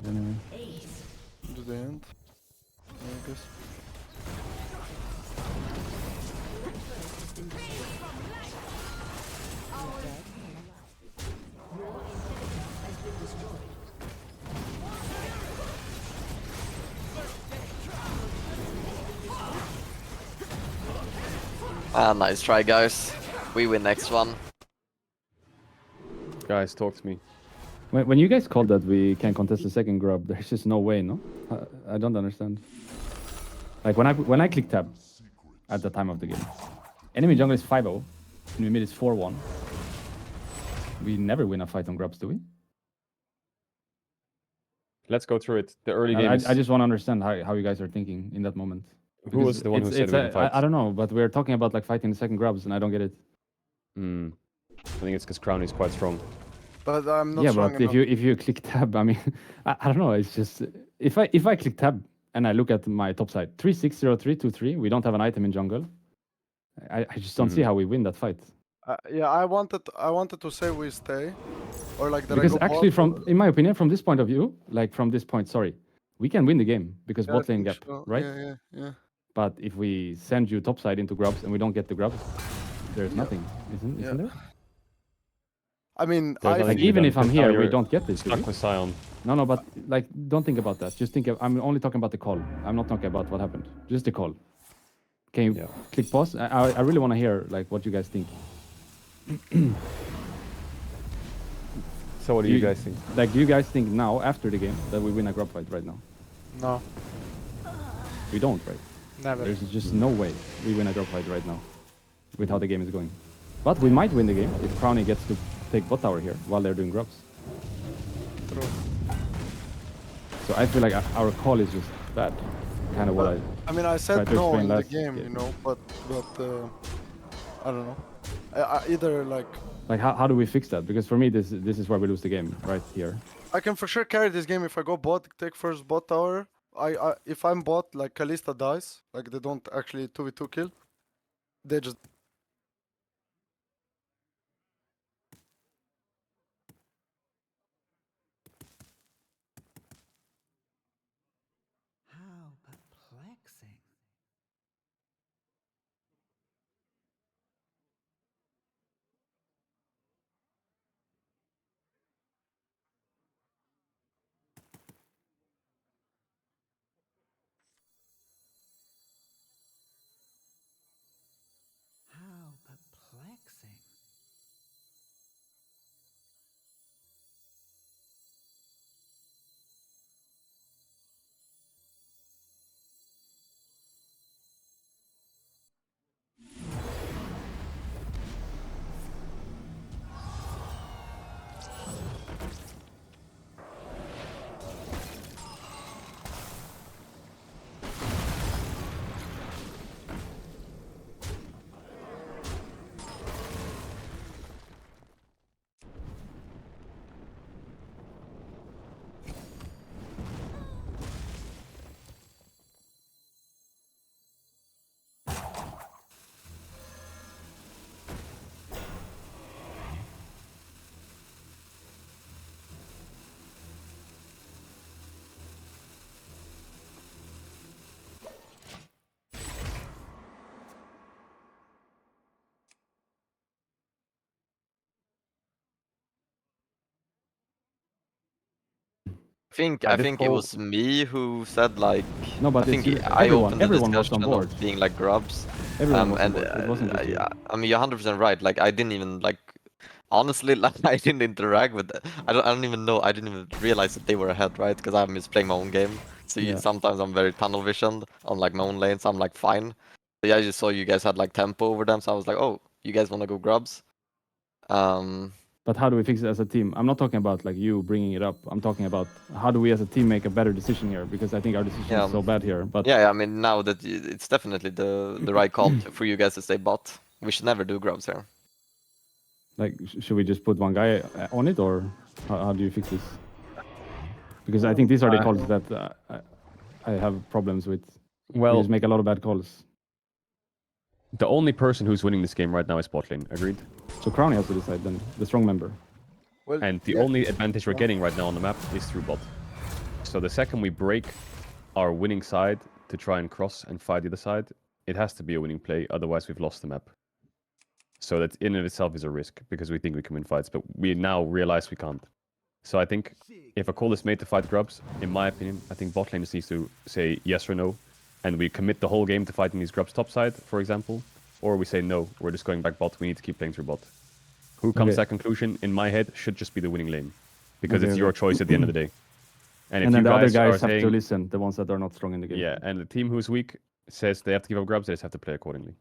anyway. Do the end. I guess. Ah, nice try, guys. We win next one. Guys, talk to me. When you guys called that we can contest the second grub, there's just no way, no? I don't understand. Like when I click tab at the time of the game, enemy jungle is 5-0, enemy mid is 4-1. We never win a fight on grubs, do we? Let's go through it. The early I games. just want to understand how you guys are thinking in that moment. Who was the one who said we can fight? I don't know, but we're talking about like fighting the second grubs, and I don't get it. I think it's because Crown is quite strong. But I'm not Yeah, strong but enough. if you click tab, I mean, I don't know. It's just if I click tab and I look at my top side, 360323, we don't have an item in jungle. I just don't see how we win that fight. Yeah, I wanted to say we stay, or like that. Because I go actually, bot, in my opinion, from this point of view, like from this point, sorry, we can win the game because yeah, I bot lane think gap, so. right? Yeah. But if we send you top side into grubs and we don't get the grubs, there's nothing, isn't there? I mean, There's I nothing Like to be even done, if I'm because now here, we you're don't get this. do Stuck we? with Sion. No, but like, don't think about that. Just think. I'm only talking about the call. I'm not talking about what happened. Just the call. Can you click pause? I really want to hear like what you guys think. So what do you guys think? Like, do you guys think now after the game that we win a grub fight right now? No, We don't, right? never. There's just no way we win a drop fight right now with how the game is going. But we might win the game if Crowny gets to take bot tower here while they're doing grubs. True. So I feel like our call is just bad. Kind of what I mean, I tried said to no explain in the last game, game. you know, but I don't know. I either like Like how do we fix that? Because for me this is where we lose the game right here. I can for sure carry this game if I go bot, take first bot tower. I if I'm bot, like Kalista dies, like they don't actually 2v2 kill. They just How perplexing. How perplexing. I think it was me who said like. No, but I think it's I opened the everyone was discussion on board. of being like grubs. Everyone was on And board. It wasn't just you. I mean, you're 100% right. Like I didn't even like. Honestly, like I didn't interact with. I don't even know. I didn't even realize that they were ahead, right? Because I'm just playing my own game. So Yeah. sometimes I'm very tunnel visioned on like my own lanes. I'm like fine. So yeah, I just saw you guys had like tempo over them, so I was like, oh, you guys want to go grubs? But how do we fix it as a team? I'm not talking about like you bringing it up. I'm talking about how do we as a team make a better decision here? Because I think our decision is so bad here. But yeah, I mean now that it's definitely the right call for you guys to stay bot. We should never do grubs here. like, should we just put one guy on it, or how do you fix this? Because I think these are the calls that I have problems with. Well, we just make a lot of bad calls. the only person who's winning this game right now is bot lane. Agreed? So Crowny has to decide then, the strong member. well, And the yeah. only advantage we're getting right now on the map is through bot. So the second we break our winning side to try and cross and fight the other side, it has to be a winning play. Otherwise, we've lost the map. So that in and of itself is a risk because we think we can win fights, but we now realize we can't. So I think if a call is made to fight grubs, in my opinion, I think bot lane just needs to say yes or no, and we commit the whole game to fighting these grubs top side, for example, or we say no, we're just going back bot. We need to keep playing through bot. Who comes to that conclusion, in my head, should just be the winning lane, because it's your choice at the end of the day. And if And then you the other guys guys are have to saying, listen, the ones that are not strong in the game. yeah, and the team who's weak says they have to give up grubs, they just have to play accordingly.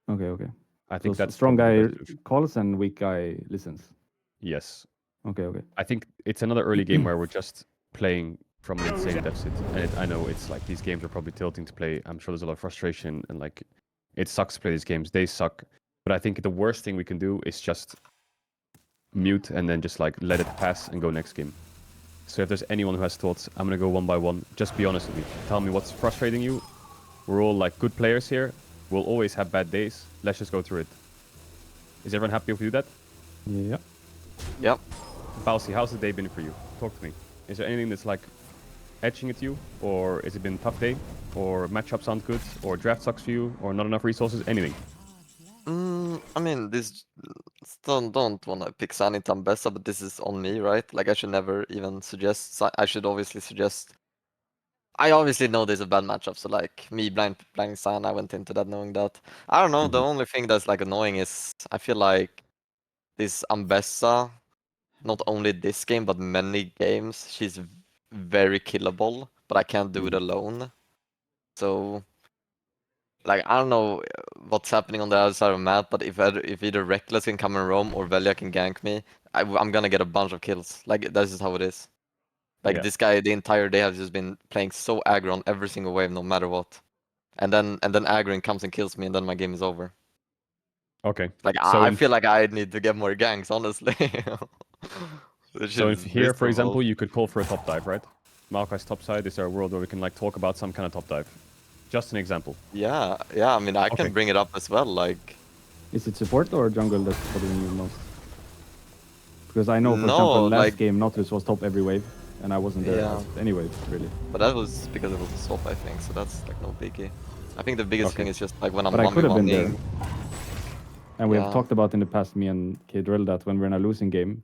Okay, okay. I So think that's strong probably the guy best solution. calls and weak guy listens. Yes. Okay, okay. I think it's another early game where we're just playing from an insane deficit. And I know it's like these games are probably tilting to play. I'm sure there's a lot of frustration and like it sucks to play these games. They suck. But I think the worst thing we can do is just mute and then just like let it pass and go next game. So if there's anyone who has thoughts, I'm gonna go one by one. Just be honest with me. Tell me what's frustrating you. We're all like good players here. We'll always have bad days. Let's just go through it. Is everyone happy if we do that? Yeah. Yep. Balsi, how's the day been for you? Talk to me. Is there anything that's like etching at you? Or has it been a tough day? Or matchups aren't good? Or draft sucks for you? Or not enough resources? Anything? I mean, this don't want to pick Sunny Tambessa, but this is on me, right? Like I should never even suggest. I should obviously suggest. I obviously know there's a bad matchup, so like me blinding Sun, I went into that knowing that. I don't know. The only thing that's like annoying is I feel like this Ambessa, not only this game but many games, she's very killable, but I can't do it alone. So. Like, I don't know what's happening on the other side of the map, but if either Reckless can come and roam or Velia can gank me, I'm gonna get a bunch of kills. Like, that's just how it is. Like, Yeah. this guy the entire day has just been playing so aggro on every single wave, no matter what. And then aggroing comes and kills me, and then my game is over. Okay. Like, So I feel like I need to get more ganks, honestly. This So shit if is here, for miserable. example, you could call for a top dive, right? Maokai's top side, is there a world where we can like talk about some kind of top dive? Just an example. Yeah, I mean, I Okay. can bring it up as well, like... Is it support or jungle that's bothering you most? Because I know, for No, example, last like- game Nautilus was top every wave, and I wasn't there Yeah. at any wave, really. But that was because it was a swap, I think, so that's like no biggie. I think the biggest Okay. thing is just like when I'm But I could have been there. 1v1ing. And we have Yeah. talked about in the past, me and K-Drill, that when we're in a losing game,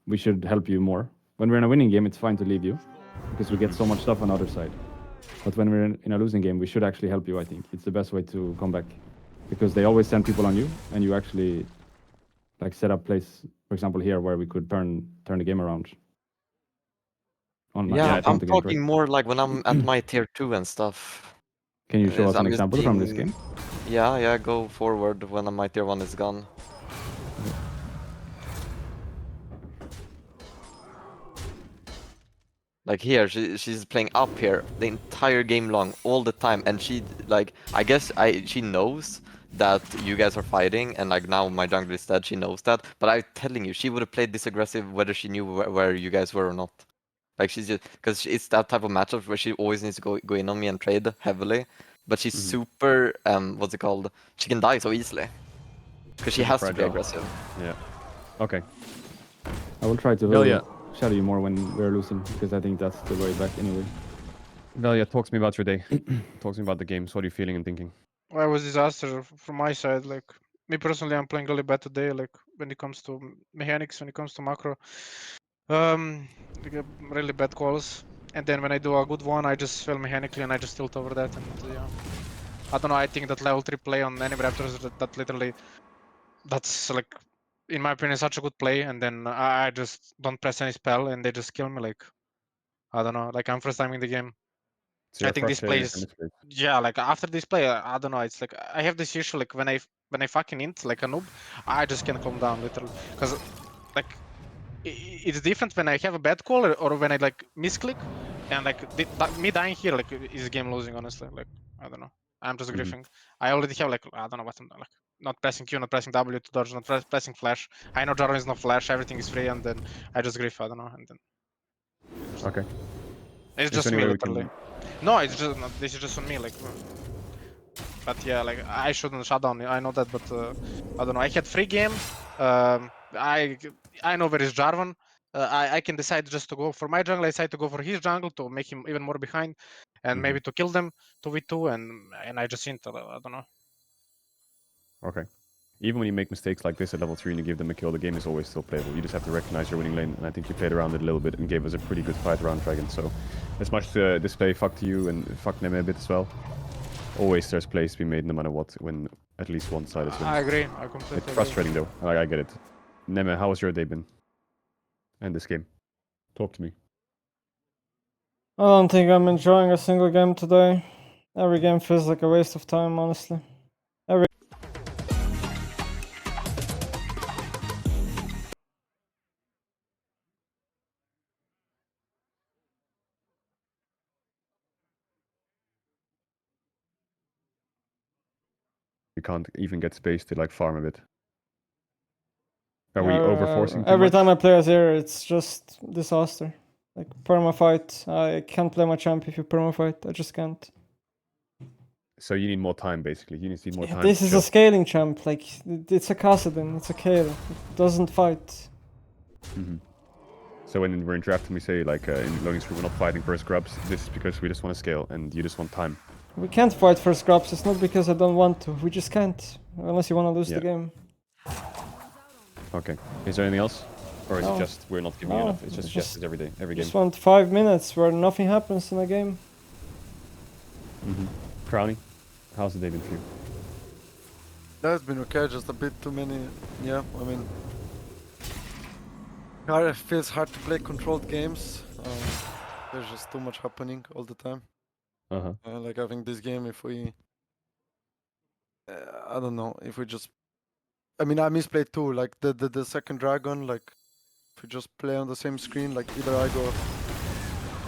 we should help you more. When we're in a winning game, it's fine to leave you, because we get so much stuff on the other side. But when we're in a losing game, we should actually help you, I think. It's the best way to come back. Because they always send people on you, and you actually like set up plays, for example, here, where we could turn the game around. On Yeah, on I'm the game, talking right? more like when I'm at my tier 2 and stuff. Can you show Yes, us an I'm just example from this being- game? Yeah, go forward when my tier 1 is gone. Like here, she's playing up here the entire game long, all the time, and she like I guess she knows that you guys are fighting, and like now my jungler is dead, she knows that. But I'm telling you, she would have played this aggressive whether she knew where you guys were or not. Like she's just because it's that type of matchup where she always needs to go in on me and trade heavily. But she's super what's it called? She can die so easily because she Super has to be fragile. aggressive. Yeah. Okay. I will try to Velia. shadow you more when we're losing, because I think that's the way back anyway. Velia, talk to me about your day. Talk to me about the games. What are you feeling and thinking? Well, it was disaster from my side. Like me personally, I'm playing really bad today. Like when it comes to mechanics, when it comes to macro, like, really bad calls. And then when I do a good one, I just fail mechanically and I just tilt over that. And yeah, I don't know. I think that level 3 play on any Raptors, that literally, that's like, in my opinion, such a good play. And then I just don't press any spell and they just kill me. Like I don't know. Like I'm first timing the game. So I you're think this frustrated plays. and it's great. Yeah, like after this play, I don't know. It's like I have this issue. Like when I fucking int like a noob, I just can't calm down literally. Because like it's different when I have a bad call or when I like misclick, and like me dying here like is game losing honestly. Like I don't know. I'm just griefing. I already have like I don't know what I'm like. Not pressing Q, not pressing W to dodge, not pressing flash. I know Jarvan is not flash. Everything is free, and then I just grief. I don't know, and then Okay. it's Is just there any me way we literally. can... No, it's just not, this is just on me. Like, but yeah, like I shouldn't shut down. I know that, but I don't know. I had free game. I know where is Jarvan. I can decide just to go for my jungle. I decide to go for his jungle to make him even more behind, and maybe to kill them 2v2, and I just enter. I don't know. Okay. Even when you make mistakes like this at level 3 and you give them a kill, the game is always still playable. You just have to recognize your winning lane, and I think you played around it a little bit and gave us a pretty good fight around Dragon. So, as much to display fuck to you and fuck Neme a bit as well, always there's plays to be made no matter what when at least one side is winning. I agree. I completely It's agree. frustrating though. I get it. Neme, how has your day been? And this game? Talk to me. I don't think I'm enjoying a single game today. Every game feels like a waste of time, honestly. You can't even get space to like farm a bit. Are we Yeah, overforcing too every much? time I play as here, it's just disaster. Like perma fight, I can't play my champ if you perma fight. I just can't. So you need more time, basically. You need more Yeah, time. this to is chill. a scaling champ. Like it's a Kassadin, it's a Kayle. It doesn't fight. So when we're in draft and we say like in loading screen we're not fighting for scrubs, this is because we just want to scale and you just want time. We can't fight for scraps. It's not because I don't want to. We just can't, unless you want to lose Yeah. the game. Okay. Is there anything else? Or is No. it just we're not giving you No, enough? It's just it's just- guesses every day, every game. Just want 5 minutes where nothing happens in a game. Crowny, how's the day been for you? That's been okay, just a bit too many. Yeah, I mean, it feels hard to play controlled games. There's just too much happening all the time. Uh-huh. Like I think this game, if we, I don't know, if we just, I mean, I misplayed too. Like the second dragon, like if we just play on the same screen, like either I go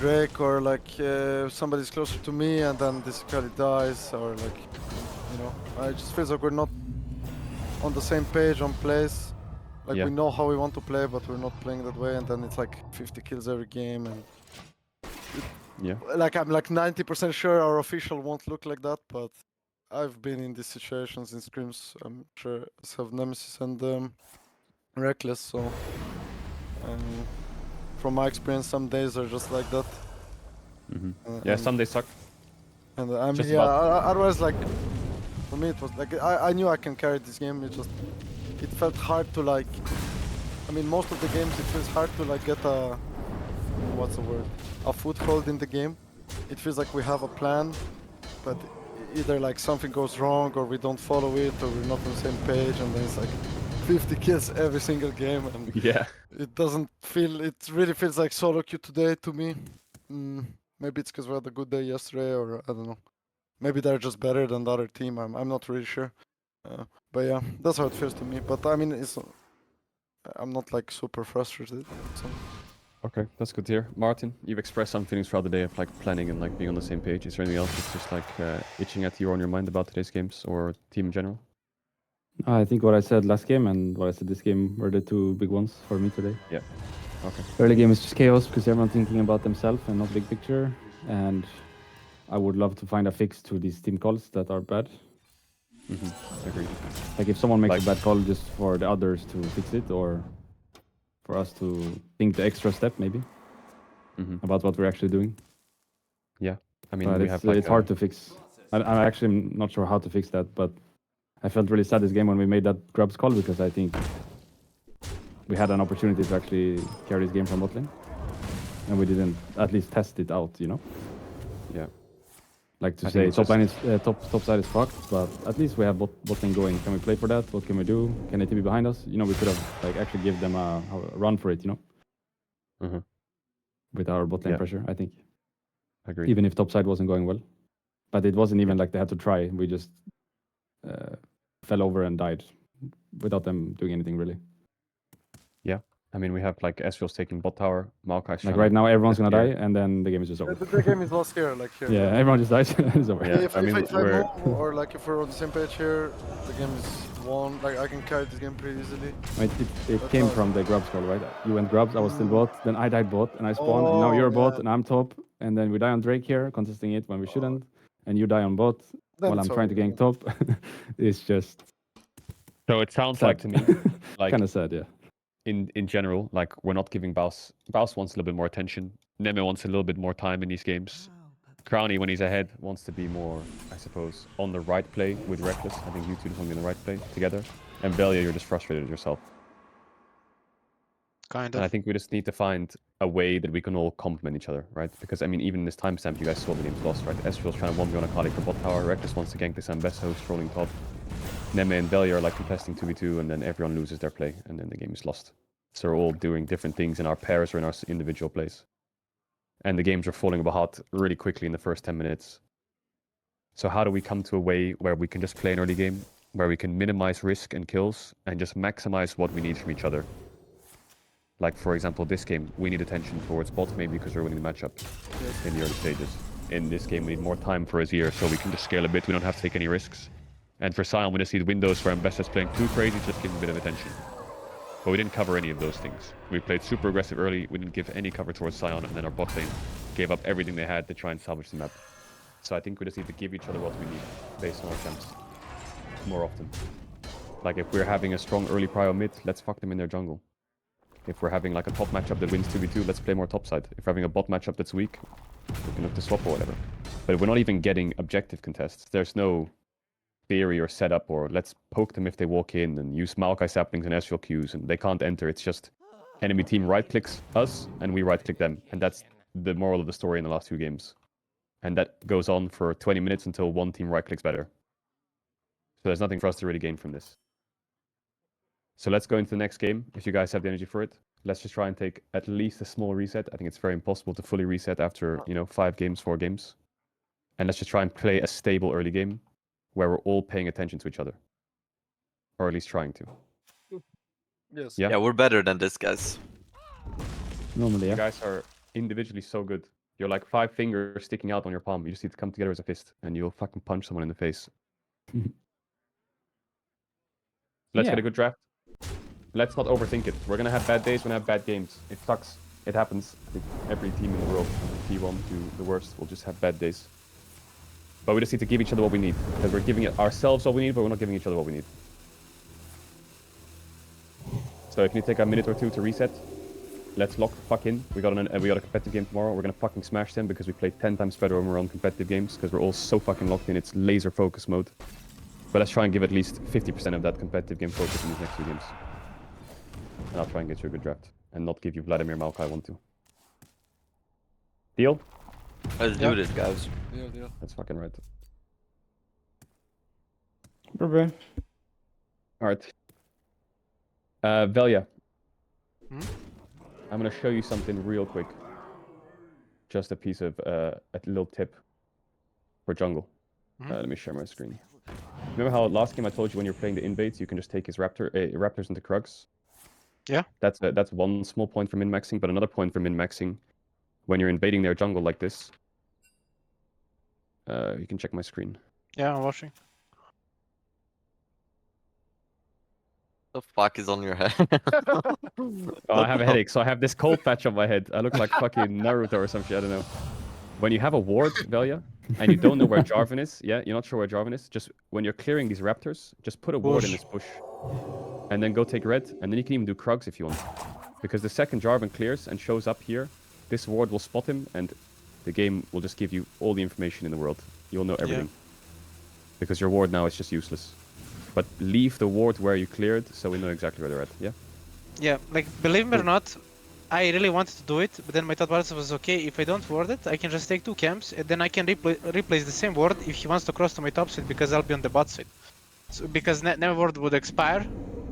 Drake or like somebody's closer to me, and then this Kali dies, or like, you know, I just feels like we're not on the same page on plays. Like Yeah. we know how we want to play, but we're not playing that way, and then it's like 50 kills every game, and Yeah. like I'm like 90% sure our official won't look like that, but I've been in these situations in scrims. I'm sure as have Nemesis and Reckless, so from my experience, some days are just like that. Yeah, some days suck. And I mean, Just yeah, about- otherwise, like, for me, it was like, I knew I can carry this game. It felt hard to, like, I mean, most of the games, it feels hard to, like, get what's the word? A foothold in the game. It feels like we have a plan, but either, like, something goes wrong or we don't follow it or we're not on the same page, and then it's, like, 50 kills every single game, and Yeah. it really feels like solo queue today to me. Maybe it's because we had a good day yesterday, or I don't know. Maybe they're just better than the other team. I'm not really sure. But yeah, that's how it feels to me. But I mean, I'm not like super frustrated. So. Okay, that's good to hear. Martin, you've expressed some feelings throughout the day of like planning and like being on the same page. Is there anything else that's just like itching at you or on your mind about today's games or team in general? I think what I said last game and what I said this game were the two big ones for me today. Yeah. Okay. Early game is just chaos because everyone's thinking about themselves and not big picture. And I would love to find a fix to these team calls that are bad. Agreed. Like if someone makes Like- a bad call just for the others to fix it, or for us to think the extra step maybe about what we're actually doing. Yeah. I mean, But we it's, have like it's hard to fix. I'm actually not sure how to fix that, but I felt really sad this game when we made that grubs call because I think we had an opportunity to actually carry this game from bot lane. And we didn't at least test it out, you know? Yeah. Like to I think say it's top line is top side is fucked, but at least we have bot lane going. Can we play for that? What can we do? Can AT be behind us? You know, we could have like actually give them a run for it, you know? With our bot lane pressure, I think. Agreed. Even if top side wasn't going well. But it wasn't even like they had to try. We just fell over and died without them doing anything really. Yeah. I mean, we have like Ezreal's taking bot tower, Maokai's Like trying right to now, everyone's gonna disappear. die, and then the game is just over. The game is lost here, like here. Yeah, everyone just dies. It's over. Yeah, If I mean, if I we're- move, or like if we're on the same page here, the game is won. Like I can carry this game pretty easily. It came from the grubs call, right? You went grubs, I was still bot, then I died bot, and I spawned, and now Oh, you're bot, yeah. and I'm top, and then we die on Drake here, contesting it when we shouldn't, and you die on bot Then while it's I'm trying to over. gank top. It's just So it sounds sad. like to me, like kind of sad, yeah. in general, like we're not giving Baus. Baus wants a little bit more attention. Neme wants a little bit more time in these games. Crowny, when he's ahead, wants to be more, I suppose, on the right play with Reckless. I think you two just want to be on the right play together. And Velia, you're just frustrated with yourself. Kind And I of. think we just need to find a way that we can all complement each other, right? Because, I mean, even in this timestamp, you guys saw the game's lost, right? Ezreal's trying to 1v1 Akali for bot tower. Reckless wants to gank this Ambessa who's trolling top. Neme and Velia are like contesting 2v2, and then everyone loses their play, and then the game is lost. So we're all doing different things in our pairs or in our individual plays. And the games are falling apart really quickly in the first 10 minutes. So how do we come to a way where we can just play an early game, where we can minimize risk and kills, and just maximize what we need from each other? Like, for example, this game, we need attention towards bot, maybe because we're winning the matchup in the early stages. In this game, we need more time for Azir, so we can just scale a bit. We don't have to take any risks. And for Sion, we just need windows where Ambessa's playing too crazy, just give him a bit of attention. But we didn't cover any of those things. We played super aggressive early, we didn't give any cover towards Sion, and then our bot lane gave up everything they had to try and salvage the map. So I think we just need to give each other what we need based on our attempts more often. Like if we're having a strong early prio mid, let's fuck them in their jungle. If we're having like a top matchup that wins 2v2, let's play more topside. If we're having a bot matchup that's weak, we can look to swap or whatever. But if we're not even getting objective contests, there's no theory or setup or let's poke them if they walk in and use Maokai saplings and Ezreal Qs and they can't enter. It's just enemy team right-clicks us and we right-click them. And that's the moral of the story in the last 2 games. And that goes on for 20 minutes until one team right-clicks better. So there's nothing for us to really gain from this. So let's go into the next game, if you guys have the energy for it. Let's just try and take at least a small reset. I think it's very impossible to fully reset after, 5 games, 4 games. And let's just try and play a stable early game where we're all paying attention to each other. Or at least trying to. Yes. Yeah. Yeah, we're better than this, guys. Normally, You yeah. guys are individually so good. You're like 5 fingers sticking out on your palm. You just need to come together as a fist and you'll fucking punch someone in the face. Let's Yeah. get a good draft. Let's not overthink it. We're gonna have bad days, we're gonna have bad games. It sucks. It happens. I think every team in the world, from T1 to the worst, will just have bad days. But we just need to give each other what we need. Because we're giving ourselves what we need, but we're not giving each other what we need. So if you take a minute or 2 to reset, let's lock the fuck in. We got a competitive game tomorrow. We're gonna fucking smash them because we play 10 times better when we're on competitive games because we're all so fucking locked in. It's laser focus mode. But let's try and give at least 50% of that competitive game focus in these next 2 games. And I'll try and get you a good draft. And not give you Vladimir Maokai 1-2. Deal? Let's do this, guys. Deal. That's fucking right. Bye-bye. Alright. Velia. Hmm? I'm gonna show you something real quick. Just a piece of, a little tip for jungle. Let me share my screen. Remember how last game I told you when you're playing the invades, you can just take his raptors into Krugs? Yeah. That's one small point for min-maxing, but another point for min-maxing, when you're invading their jungle like this, you can check my screen. Yeah, I'm watching. The fuck is on your head? Oh, I have a headache, so I have this cold patch on my head. I look like fucking Naruto or some shit, I don't know. When you have a ward, Velia, and you don't know where Jarvan is, yeah, you're not sure where Jarvan is, just when you're clearing these raptors, just put a ward in this bush. And then go take red, and then you can even do Krugs if you want. Because the second Jarvan clears and shows up here, this ward will spot him, and the game will just give you all the information in the world. You'll know everything. Because your ward now is just useless. But leave the ward where you cleared, so we know exactly where they're at, yeah? Yeah, like, believe me or not, I really wanted to do it, but then my thought process was, okay, if I don't ward it, I can just take 2 camps, and then I can replace the same ward if he wants to cross to my top side, because I'll be on the bot side. So, because never ward would expire,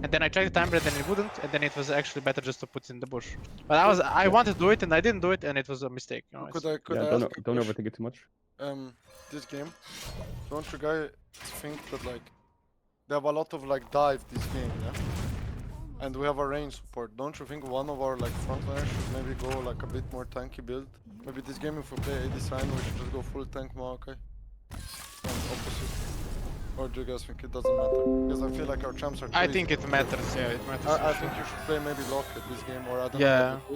and then I tried to timer it, and it wouldn't, and then it was actually better just to put it in the bush. But I wanted to do it, and I didn't do it, and it was a mistake. You know, Could it's- I Yeah, ask a don't question? overthink it too much. This game, don't you guys think that like they have a lot of like dive this game, yeah? And we have a range support. Don't you think one of our like frontliners should maybe go like a bit more tanky build? Maybe this game if we play AD Sign we should just go full tank Maokai. And opposite. Or do you guys think it doesn't matter? Because I feel like our champs are I too think easy. it matters, yeah, it matters. I for think sure. you should play maybe Locket this game or I don't Yeah. know.